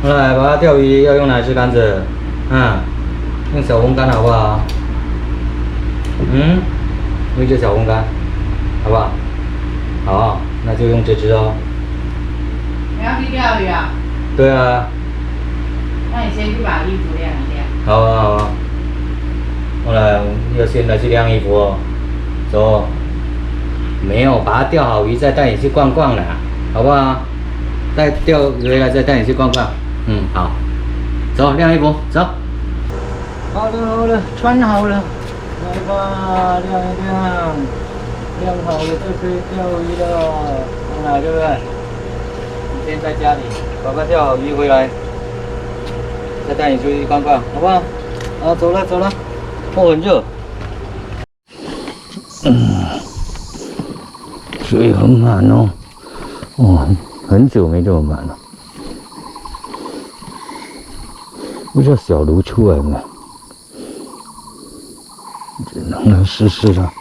来，把它钓鱼要用哪支杆子？用小红杆好不好？用这小红杆，好不好？好，那就用这支哦。你要去钓鱼啊？对啊。那你先去把衣服晾一晾。好啊，好啊。后来要现在去晾衣服哦。走。没有，把它钓好鱼再带你去逛逛了，好不好？再钓回来再带你去逛逛。好。走，晾衣服，走。好了好了，穿好了，来吧，晾一晾，晾好了就可以钓鱼了，来，对不对？你先在家里把它钓好鱼回来，再带你出去逛逛，好不好？好，走了走了，很热。水很满哦，很久没这么满了。不知道小鲈出来没？只能来试试了。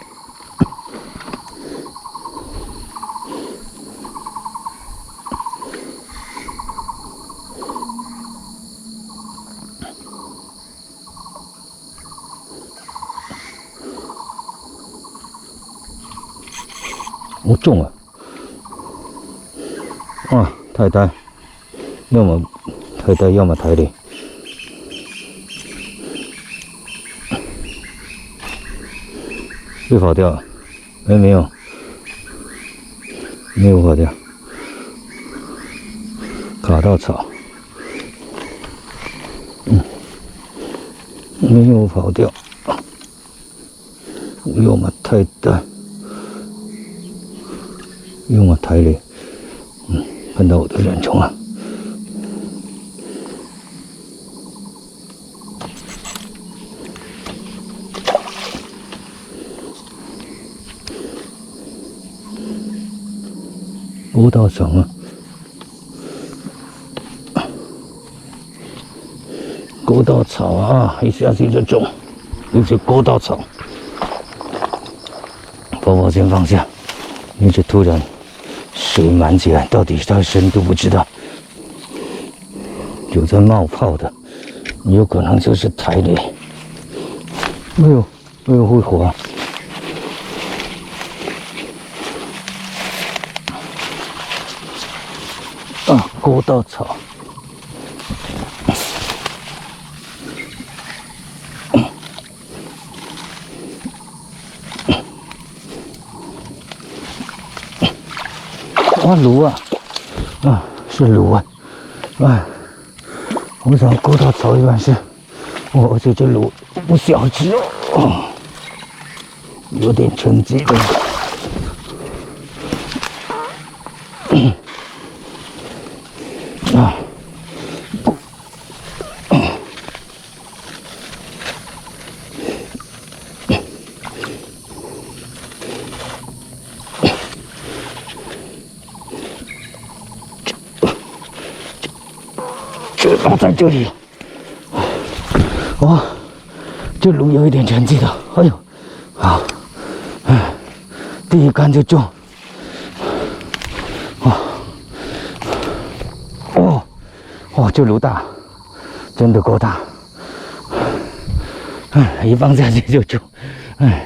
重啊！太大，要么太大，要么太累。又跑掉了，没有，没有跑掉，卡到草，没有跑掉，要么太大，要么太累，碰到我的软虫了。勾到绳了，勾到草啊！一下去就中，又是勾到草。宝宝先放下，因为突然水满起来，到底它的深度不知道，有在冒泡的，有可能就是台雷。哎呦，会滑！勾到草，鲈啊，是鲈啊，我想勾到草一般是，而且这鲈不小只哦，有点沉积了。嘴巴在这里，这鲈有一点沉积的，哎呦，好，第一杆就中，这鲈大，真的够大，一放下去就中，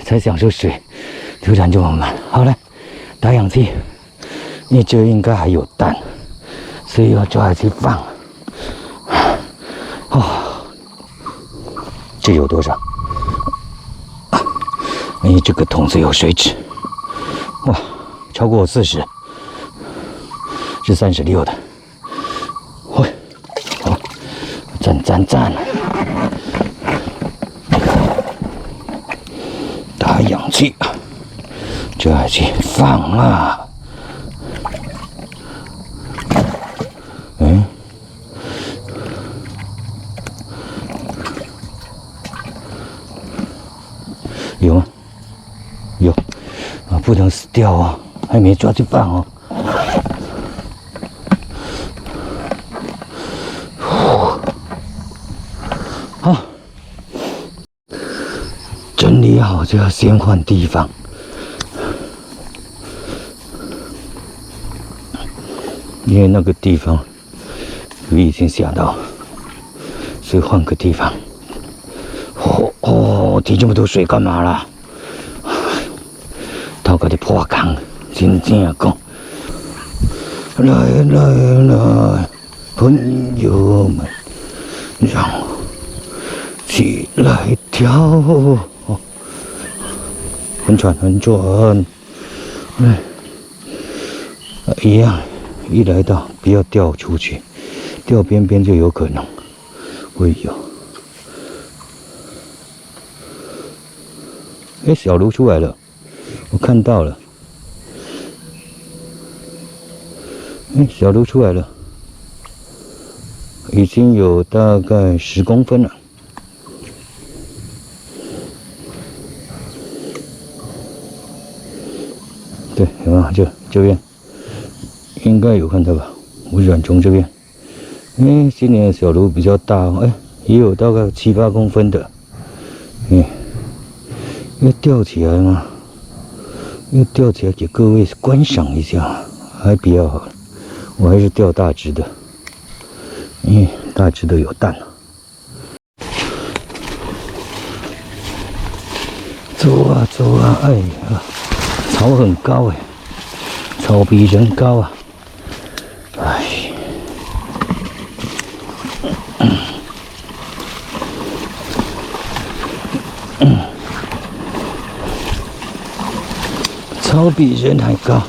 才享受水，突然这么慢，好了，打氧气，因为这应该还有蛋，所以要抓下去放。这有多少？因为这个桶子有水脂，超过40，是36的。好，赞！打氧气，这下去放啊！有吗？有不能死掉哦，还没抓去放哦。整理好就要先换地方，因为那个地方雨已经下到，所以换个地方。提这么多水干嘛啦？头壳的破缸，真正讲。来，朋友们，让我起来跳。很转，一样，一来到不要掉出去，掉边边就有可能会有。哎，小卢出来了，我看到了。哎，小卢出来了，已经有大概10公分了。对，有没有？这边应该有看到吧？我软虫这边，今年的小卢比较大，也有大概7、8公分的，要吊起来嘛，要吊起来给各位观赏一下，还比较好。我还是钓大只的，大只的有蛋。走啊，哎呀，草很高哎，草比人高啊，哎。草比人还高。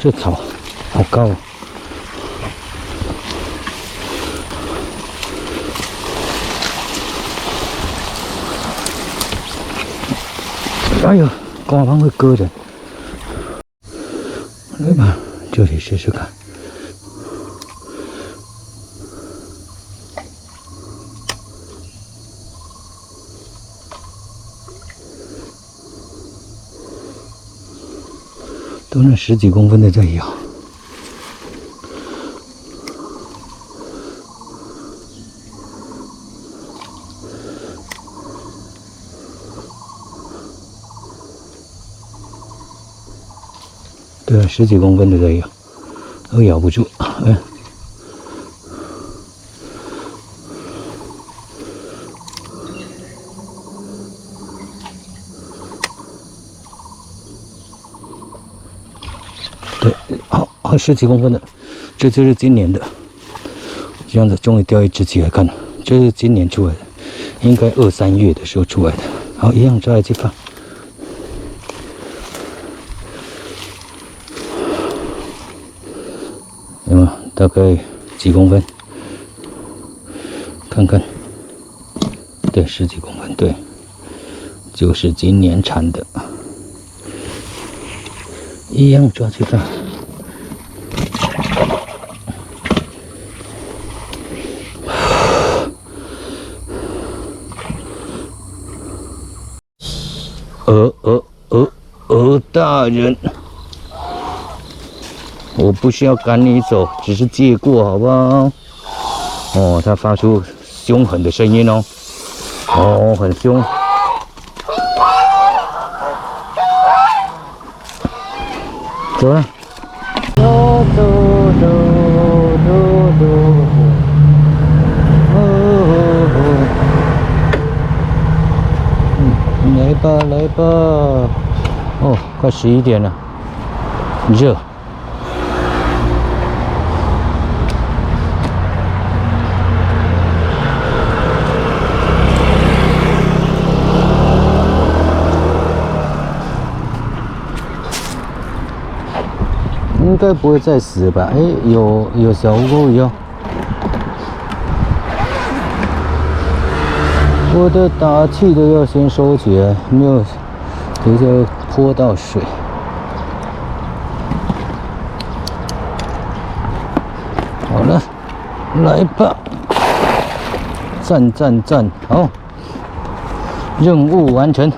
这草好高啊！哎呦，光盘会割人。来吧，这里试试看。都那10几公分的在咬。对啊，10几公分的在咬，都咬不住。对，好，10几公分的，这就是今年的。这样子终于钓一只起来看了，这是今年出来的，应该2、3月的时候出来的。好，一样抓来去放。有没有？大概几公分？看看，对，10几公分，对，就是今年产的。一样抓去放。大人，我不是要赶你走，只是借过，好不好？哦，它发出凶狠的声音哦，很凶。走了，走。来吧。哦，快11点了，热。应该不会再死吧？有小乌龟哟。我的打气都要先收起来，没有，等一下泼到水。好了，来吧，赞，好，任务完成。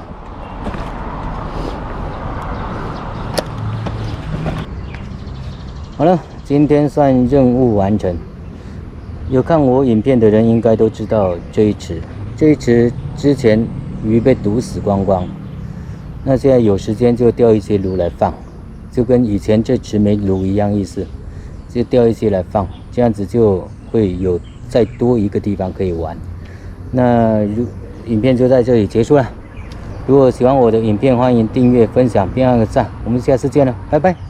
好了，今天算任务完成。有看我影片的人应该都知道这一池这一池之前鱼被毒死光光，那现在有时间就钓一些鲈来放，就跟以前这池没鲈一样意思，就钓一些来放，这样子就会有再多一个地方可以玩。那影片就在这里结束了。如果喜欢我的影片，欢迎订阅、分享并按个赞。我们下次见了，拜拜。